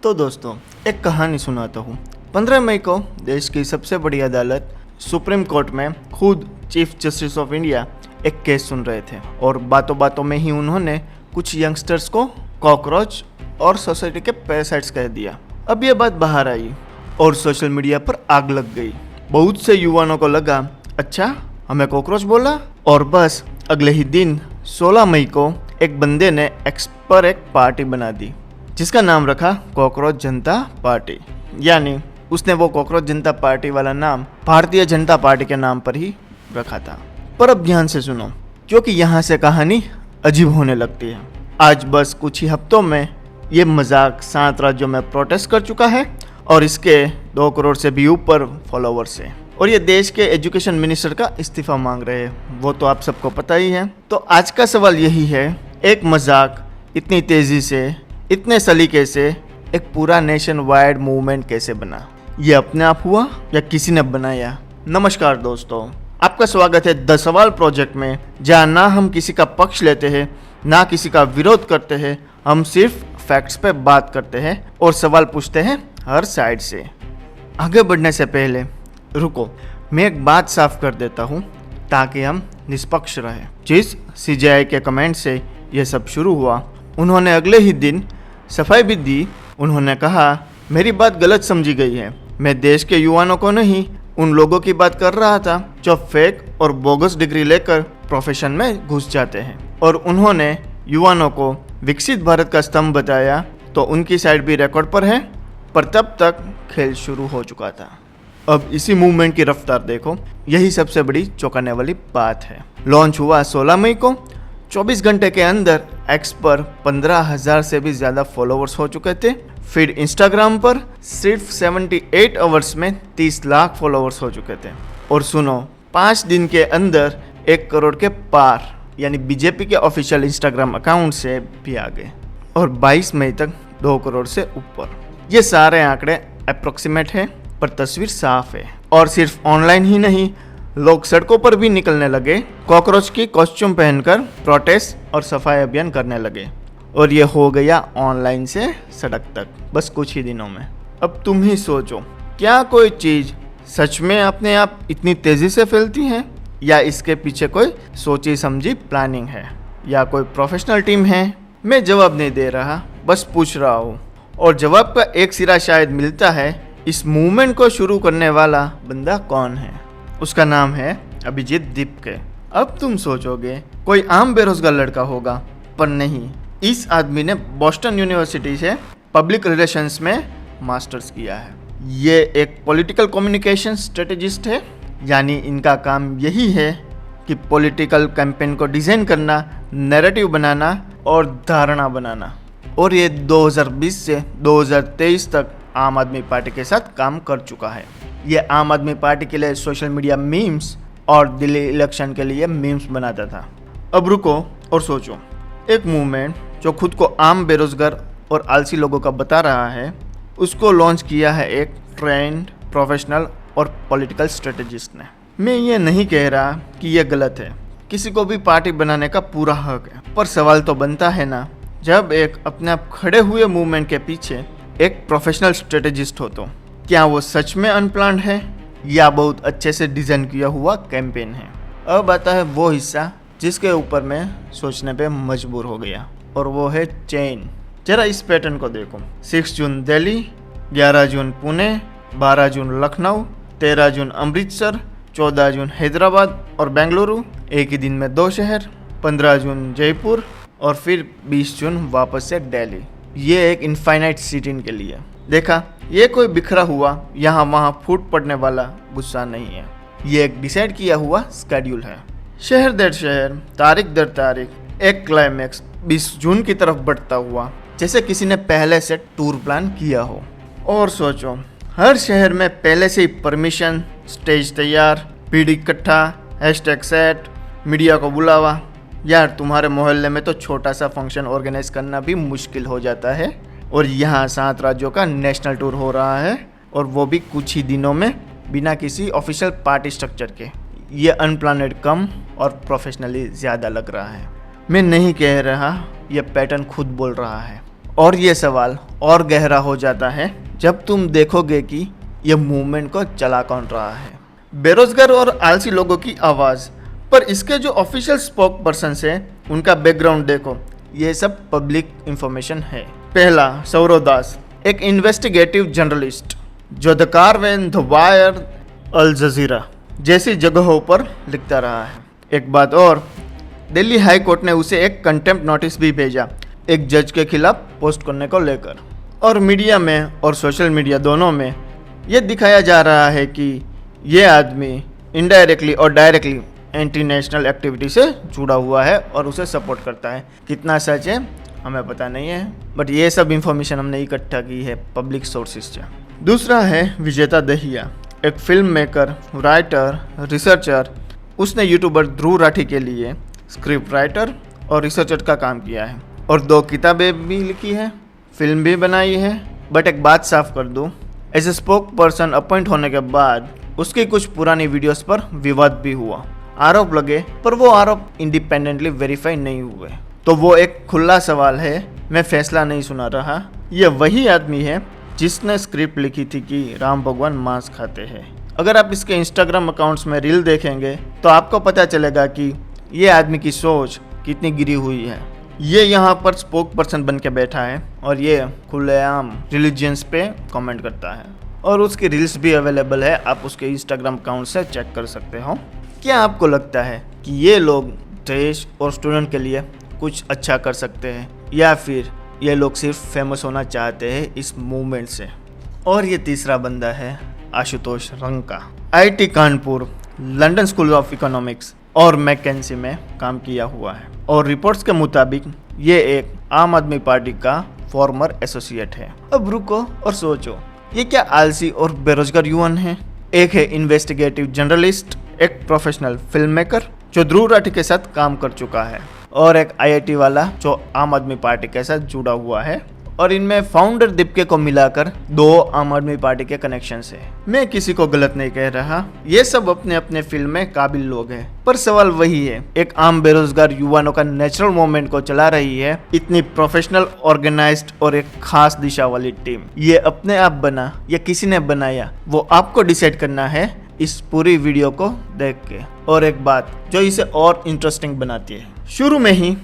तो दोस्तों, एक कहानी सुनाता हूँ। 15 मई को देश की सबसे बड़ी अदालत सुप्रीम कोर्ट में खुद चीफ जस्टिस ऑफ इंडिया एक केस सुन रहे थे और बातों बातों में ही उन्होंने कुछ यंगस्टर्स को कॉकरोच और सोसाइटी के पैरासाइट्स कह दिया। अब ये बात बाहर आई और सोशल मीडिया पर आग लग गई। बहुत से युवाओं को लगा, अच्छा हमें कॉकरोच बोला। और बस अगले ही दिन 16 मई को एक बंदे ने एक्स पर एक पार्टी बना दी जिसका नाम रखा कॉकरोच जनता पार्टी। यानी उसने वो कॉकरोच जनता पार्टी वाला नाम भारतीय जनता पार्टी के नाम पर ही रखा था। पर अब ध्यान से सुनो, क्योंकि यहाँ से कहानी अजीब होने लगती है। आज बस कुछ ही हफ्तों में ये मजाक 7 राज्यों में प्रोटेस्ट कर चुका है और इसके 2 करोड़ से भी ऊपर फॉलोवर्स हैं। और ये देश के एजुकेशन मिनिस्टर का इस्तीफा मांग रहे हैं, वो तो आप सबको पता ही है। तो आज का सवाल यही है, एक मजाक इतनी तेजी से, इतने सलीके से एक पूरा नेशन वाइड मूवमेंट कैसे बना? ये अपने आप हुआ या किसी ने बनाया? नमस्कार दोस्तों, आपका स्वागत है द सवाल प्रोजेक्ट में, जहाँ ना हम किसी का पक्ष लेते हैं ना किसी का विरोध करते हैं। हम सिर्फ फैक्ट्स पे बात करते हैं और सवाल पूछते हैं हर साइड से। आगे बढ़ने से पहले रुको, मैं एक बात साफ कर देता हूँ ताकि हम निष्पक्ष रहें। जिस सीजेआई के कमेंट से यह सब शुरू हुआ, उन्होंने अगले ही दिन सफाई भी दी। उन्होंने कहा, मेरी बात गलत समझी गई है। मैं देश के युवाओं को नहीं, उन लोगों की बात कर रहा था जो फेक और बोगस डिग्री लेकर प्रोफेशन में घुस जाते हैं। और उन्होंने युवाओं को विकसित भारत का स्तंभ बताया, तो उनकी साइड भी रिकॉर्ड पर है। पर तब तक खेल शुरू हो चुका था। अब इसी मूवमेंट की रफ्तार देखो, यही सबसे बड़ी चौंकाने वाली बात है। लॉन्च हुआ 16 मई को, 24 घंटे के अंदर एक्स पर 15,000 से भी ज़्यादा फॉलोवर्स हो चुके थे। फिर इंस्टाग्राम पर सिर्फ 78 आवर्स में 30 लाख फॉलोवर्स हो चुके थे। और सुनो, 5 दिन के अंदर 1 करोड़ के पार, यानी बीजेपी के ऑफिशियल इंस्टाग्राम अकाउंट से भी आ गए। और 22 मई तक 2 करोड़ से ऊपर। ये सारे आंकड़े अप्रोक्सीमेट है, पर तस्वीर साफ है। और सिर्फ ऑनलाइन ही नहीं, लोग सड़कों पर भी निकलने लगे, कॉकरोच की कॉस्ट्यूम पहनकर प्रोटेस्ट और सफाई अभियान करने लगे। और ये हो गया ऑनलाइन से सड़क तक, बस कुछ ही दिनों में। अब तुम ही सोचो, क्या कोई चीज़ सच में अपने आप इतनी तेज़ी से फैलती है, या इसके पीछे कोई सोची समझी प्लानिंग है, या कोई प्रोफेशनल टीम है? मैं जवाब नहीं दे रहा, बस पूछ रहा हूँ। और जवाब का एक सिरा शायद मिलता है। इस मूवमेंट को शुरू करने वाला बंदा कौन है? उसका नाम है अभिजीत दीपके। अब तुम सोचोगे कोई आम बेरोजगार लड़का होगा, पर नहीं। इस आदमी ने बोस्टन यूनिवर्सिटी से पब्लिक रिलेशंस में मास्टर्स किया है। ये एक पॉलिटिकल कम्युनिकेशन स्ट्रेटेजिस्ट है, यानी इनका काम यही है कि पॉलिटिकल कैंपेन को डिज़ाइन करना, नैरेटिव बनाना और धारणा बनाना। और ये 2020 से 2023 तक आम आदमी पार्टी के साथ काम कर चुका है। ये आम आदमी पार्टी के लिए सोशल मीडिया मीम्स और दिल्ली इलेक्शन के लिए मीम्स बनाता था। अब रुको और सोचो, एक मूवमेंट जो खुद को आम बेरोजगार और आलसी लोगों का बता रहा है, उसको लॉन्च किया है एक ट्रेंड, प्रोफेशनल और पॉलिटिकल स्ट्रेटेजिस्ट ने। मैं ये नहीं कह रहा कि ये गलत है, किसी को भी पार्टी बनाने का पूरा हक है। पर सवाल तो बनता है ना, जब एक अपने आप खड़े हुए मूवमेंट के पीछे एक प्रोफेशनल स्ट्रेटेजिस्ट हो, तो क्या वो सच में अनप्लान्ड है या बहुत अच्छे से डिज़ाइन किया हुआ कैंपेन है? अब आता है वो हिस्सा जिसके ऊपर मैं सोचने पे मजबूर हो गया, और वो है चेन। जरा इस पैटर्न को देखो। 6 जून दिल्ली, 11 जून पुणे, 12 जून लखनऊ, 13 जून अमृतसर, 14 जून हैदराबाद और बेंगलुरु, एक ही दिन में 2 शहर, 15 जून जयपुर और फिर 20 जून वापस से दिल्ली। ये एक इनफाइनाइट सिटी के लिए। देखा, ये कोई बिखरा हुआ यहाँ वहाँ फूट पड़ने वाला गुस्सा नहीं है। ये एक डिसाइड किया हुआ स्केड्यूल है। शहर दर शहर, तारीख दर तारीख, एक क्लाइमैक्स 20 जून की तरफ बढ़ता हुआ, जैसे किसी ने पहले से टूर प्लान किया हो। और सोचो, हर शहर में पहले से ही परमिशन, स्टेज तैयार, भीड़ इकट्ठा, हैशटैग सेट, मीडिया को बुलावा। यार, तुम्हारे मोहल्ले में तो छोटा सा फंक्शन ऑर्गेनाइज करना भी मुश्किल हो जाता है, और यहाँ 7 राज्यों का नेशनल टूर हो रहा है, और वो भी कुछ ही दिनों में, बिना किसी ऑफिशियल पार्टी स्ट्रक्चर के। ये अनप्लानेड कम और प्रोफेशनली ज़्यादा लग रहा है। मैं नहीं कह रहा, ये पैटर्न खुद बोल रहा है। और ये सवाल और गहरा हो जाता है जब तुम देखोगे कि ये मूवमेंट को चला कौन रहा है। बेरोजगार और आलसी लोगों की आवाज़, पर इसके जो ऑफिशियल स्पोक पर्सन है उनका बैकग्राउंड देखो, ये सब पब्लिक इंफॉर्मेशन है। पहला, सौरव दास, एक इन्वेस्टिगेटिव जर्नलिस्ट जो द कार्वेन, द वायर, अल जजीरा जैसी जगहों पर लिखता रहा है। एक बात और, दिल्ली हाई कोर्ट ने उसे एक कंटेम्प्ट नोटिस भी भेजा एक जज के खिलाफ पोस्ट करने को लेकर। और मीडिया में और सोशल मीडिया दोनों में ये दिखाया जा रहा है कि ये आदमी इनडायरेक्टली और डायरेक्टली एंटी नेशनल एक्टिविटी से जुड़ा हुआ है और उसे सपोर्ट करता है। कितना सच है हमें पता नहीं है, बट ये सब इंफॉर्मेशन हमने इकट्ठा की है पब्लिक सोर्सेज से। दूसरा है विजेता दहिया, एक फिल्म मेकर, राइटर, रिसर्चर। उसने यूट्यूबर ध्रुव राठी के लिए स्क्रिप्ट राइटर और रिसर्चर का काम किया है और 2 किताबें भी लिखी है, फिल्म भी बनाई है। बट एक बात साफ कर दूँ, as a spokesperson appoint होने के बाद उसकी कुछ पुरानी वीडियोस पर विवाद भी हुआ, आरोप लगे, पर वो आरोप इंडिपेंडेंटली वेरीफाई नहीं हुए। तो वो एक खुला सवाल है, मैं फैसला नहीं सुना रहा। ये वही आदमी है जिसने स्क्रिप्ट लिखी थी कि राम भगवान मांस खाते हैं। अगर आप इसके इंस्टाग्राम अकाउंट्स में रील देखेंगे तो आपको पता चलेगा कि ये आदमी की सोच कितनी गिरी हुई है। ये यहाँ पर स्पोक पर्सन बन के बैठा है और ये खुलेआम रिलीजियंस पे कमेंट करता है और उसकी रील्स भी अवेलेबल है, आप उसके इंस्टाग्राम अकाउंट से चेक कर सकते हो। क्या आपको लगता है कि ये लोग देश और स्टूडेंट के लिए कुछ अच्छा कर सकते हैं या फिर ये लोग सिर्फ फेमस होना चाहते हैं इस मूवमेंट से? और ये तीसरा बंदा है Ashutosh Ranka, IIT Kanpur, London school of economics और मैकेंजी में काम किया हुआ है और रिपोर्ट्स के मुताबिक ये एक आम आदमी पार्टी का फॉर्मर एसोसिएट है। अब रुको और सोचो, ये क्या आलसी और बेरोजगार युवान हैं? एक है इन्वेस्टिगेटिव जर्नलिस्ट, एक प्रोफेशनल फिल्म मेकर जो ध्रुव राठी के साथ काम कर चुका है और एक आईआईटी वाला जो आम आदमी पार्टी के साथ जुड़ा हुआ है। और इनमें फाउंडर दीपके को मिलाकर 2 आम आदमी पार्टी के कनेक्शन है। मैं किसी को गलत नहीं कह रहा, ये सब अपने अपने फील्ड में काबिल लोग हैं, पर सवाल वही है, एक आम बेरोजगार युवानों का नेचुरल मूवमेंट को चला रही है इतनी प्रोफेशनल, ऑर्गेनाइज्ड और एक खास दिशा वाली टीम। ये अपने आप बना या किसी ने बनाया, वो आपको डिसाइड करना है इस पूरी वीडियो को देख के। और एक बात जो इसे और इंटरेस्टिंग बनाती है, शुरू में ही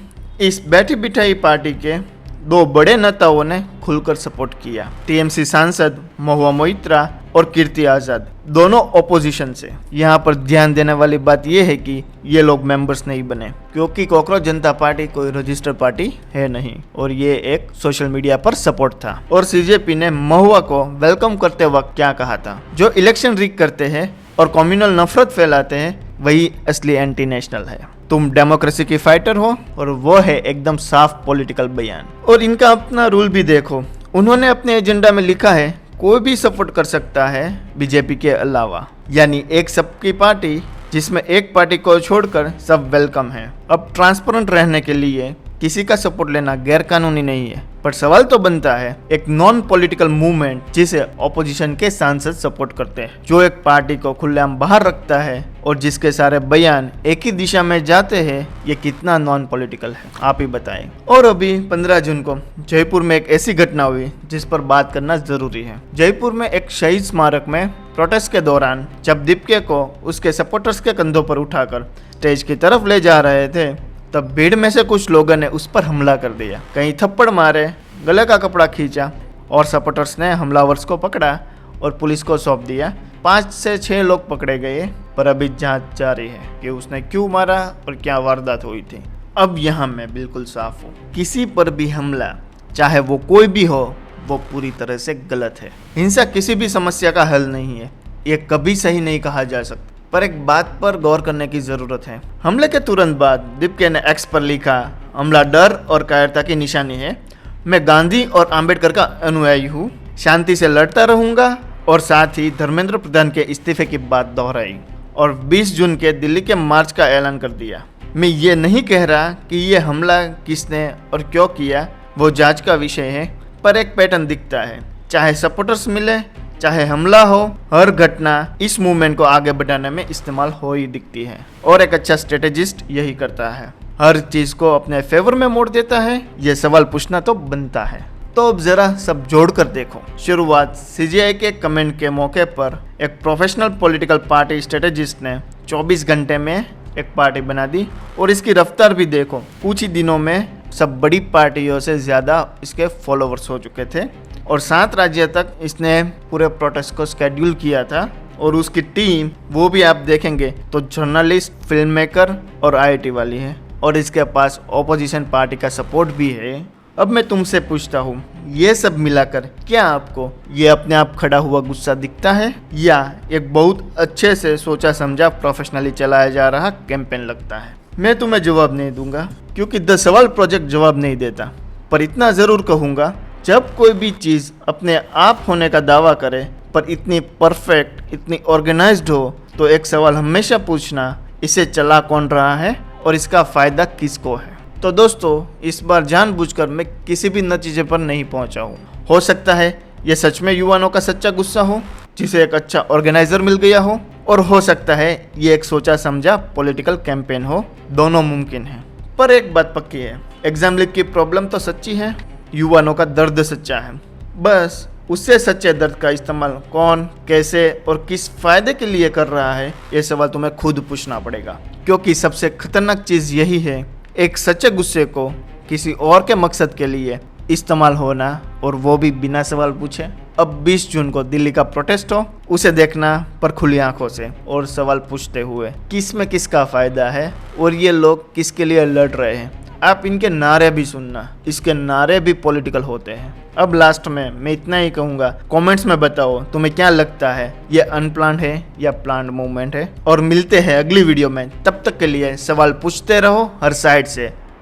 इस बैठी बिठाई पार्टी के 2 बड़े नेताओं ने खुलकर सपोर्ट किया। टीएमसी सांसद महुआ मोइत्रा और कीर्ति आजाद, दोनों ओपोजिशन से। यहाँ पर ध्यान देने वाली बात यह है कि ये लोग मेंबर्स नहीं बने क्योंकि कॉकरोच जनता पार्टी कोई रजिस्टर्ड पार्टी है नहीं और ये एक सोशल मीडिया पर सपोर्ट था। और सीजेपी ने महुआ को वेलकम करते वक्त क्या कहा था, जो इलेक्शन रिग करते हैं और कम्युनल नफरत फैलाते हैं वही असली एंटी नेशनल है। तुम डेमोक्रेसी की फाइटर हो, और वो है एकदम साफ पॉलिटिकल बयान। और इनका अपना रूल भी देखो, उन्होंने अपने एजेंडा में लिखा है कोई भी सपोर्ट कर सकता है बीजेपी के अलावा, यानी एक सबकी पार्टी जिसमें एक पार्टी को छोड़कर सब वेलकम है। अब ट्रांसपेरेंट रहने के लिए किसी का सपोर्ट लेना गैर कानूनी नहीं है, पर सवाल तो बनता है एक नॉन पॉलिटिकल मूवमेंट जिसे ऑपोजिशन के सांसद सपोर्ट करते हैं, जो एक पार्टी को खुलेआम बाहर रखता है और जिसके सारे बयान एक ही दिशा में जाते हैं, ये कितना नॉन पॉलिटिकल है आप ही बताएं। और अभी 15 जून को जयपुर में एक ऐसी घटना हुई जिस पर बात करना जरूरी है। जयपुर में एक शहीद स्मारक में प्रोटेस्ट के दौरान जब दीपके को उसके सपोर्टर्स के कंधों पर उठाकर स्टेज की तरफ ले जा रहे थे, तब भीड़ में से कुछ लोगों ने उस पर हमला कर दिया। कहीं थप्पड़ मारे, गले का कपड़ा खींचा और सपोर्टर्स ने हमलावर्स को पकड़ा और पुलिस को सौंप दिया। 5 से 6 लोग पकड़े गए, पर अभी जांच जारी है कि उसने क्यों मारा और क्या वारदात हुई थी। अब यहाँ मैं बिल्कुल साफ हूँ, किसी पर भी हमला, चाहे वो कोई भी हो, वो पूरी तरह से गलत है। हिंसा किसी भी समस्या का हल नहीं है, ये कभी सही नहीं कहा जा सकता। पर एक बात पर गौर करने की जरूरत है। हमले के तुरंत बाद दीपके ने एक्स पर लिखा, हमला डर और कायरता की निशानी है। मैं गांधी और आम्बेडकर का अनुयायी हूँ, शांति से लड़ता रहूँगा। और साथ ही धर्मेंद्र प्रधान के इस्तीफे की बात दोहराई और 20 जून के दिल्ली के मार्च का ऐलान कर दिया। मैं ये नहीं कह रहा कि ये हमला किसने और क्यों किया, वो जांच का विषय है, पर एक पैटर्न दिखता है। चाहे सपोर्टर्स मिले, चाहे हमला हो, हर घटना इस मूवमेंट को आगे बढ़ाने में इस्तेमाल हो ही दिखती है। और एक अच्छा स्ट्रेटेजिस्ट यही करता है, हर चीज को अपने फेवर में मोड़ देता है। ये सवाल पूछना तो बनता है, तो अब जरा सब जोड़ कर देखो। शुरुआत सीजीआई के कमेंट के मौके पर एक प्रोफेशनल पॉलिटिकल पार्टी स्ट्रेटेजिस्ट ने 24 घंटे में एक पार्टी बना दी, और इसकी रफ्तार भी देखो, कुछ ही दिनों में सब बड़ी पार्टियों से ज़्यादा इसके फॉलोवर्स हो चुके थे। और 7 राज्य तक इसने पूरे प्रोटेस्ट को शेड्यूल किया था, और उसकी टीम वो भी आप देखेंगे तो जर्नलिस्ट, फिल्म मेकर और आईटी वाली है, और इसके पास ऑपोजिशन पार्टी का सपोर्ट भी है। अब मैं तुमसे पूछता हूँ, ये सब मिलाकर क्या आपको ये अपने आप खड़ा हुआ गुस्सा दिखता है, या एक बहुत अच्छे से सोचा समझा प्रोफेशनली चलाया जा रहा कैंपेन लगता है? मैं तुम्हें जवाब नहीं दूंगा, क्योंकि द सवाल प्रोजेक्ट जवाब नहीं देता, पर इतना ज़रूर कहूँगा, जब कोई भी चीज़ अपने आप होने का दावा करे पर इतनी परफेक्ट, इतनी ऑर्गेनाइज्ड हो, तो एक सवाल हमेशा पूछना, इसे चला कौन रहा है और इसका फ़ायदा किसको है? तो दोस्तों, इस बार जानबूझकर मैं किसी भी नतीजे पर नहीं पहुंचा हूँ। हो सकता है ये सच में युवाओं का सच्चा गुस्सा हो, जिसे एक अच्छा ऑर्गेनाइजर मिल गया हो, और हो सकता है ये एक सोचा समझा पॉलिटिकल कैंपेन हो। दोनों मुमकिन है, पर एक बात पक्की है, एग्जाम लीक की प्रॉब्लम तो सच्ची है, युवाओं का दर्द सच्चा है। बस उससे सच्चे दर्द का इस्तेमाल कौन, कैसे और किस फायदे के लिए कर रहा है, ये सवाल तुम्हें खुद पूछना पड़ेगा। क्योंकि सबसे खतरनाक चीज़ यही है, एक सच्चे गुस्से को किसी और के मकसद के लिए इस्तेमाल होना, और वो भी बिना सवाल पूछे। अब 20 जून को दिल्ली का प्रोटेस्ट हो, उसे देखना पर खुली आंखों से और सवाल पूछते हुए, किस में किसका फ़ायदा है और ये लोग किसके लिए लड़ रहे हैं। आप इनके नारे भी सुनना, इसके नारे भी पॉलिटिकल होते हैं। अब लास्ट में मैं इतना ही कहूँगा, कमेंट्स में बताओ तुम्हें क्या लगता है, ये अनप्लान्ड है या प्लान्ड मूवमेंट है। और मिलते हैं अगली वीडियो में, तब तक के लिए सवाल पूछते रहो हर साइड से।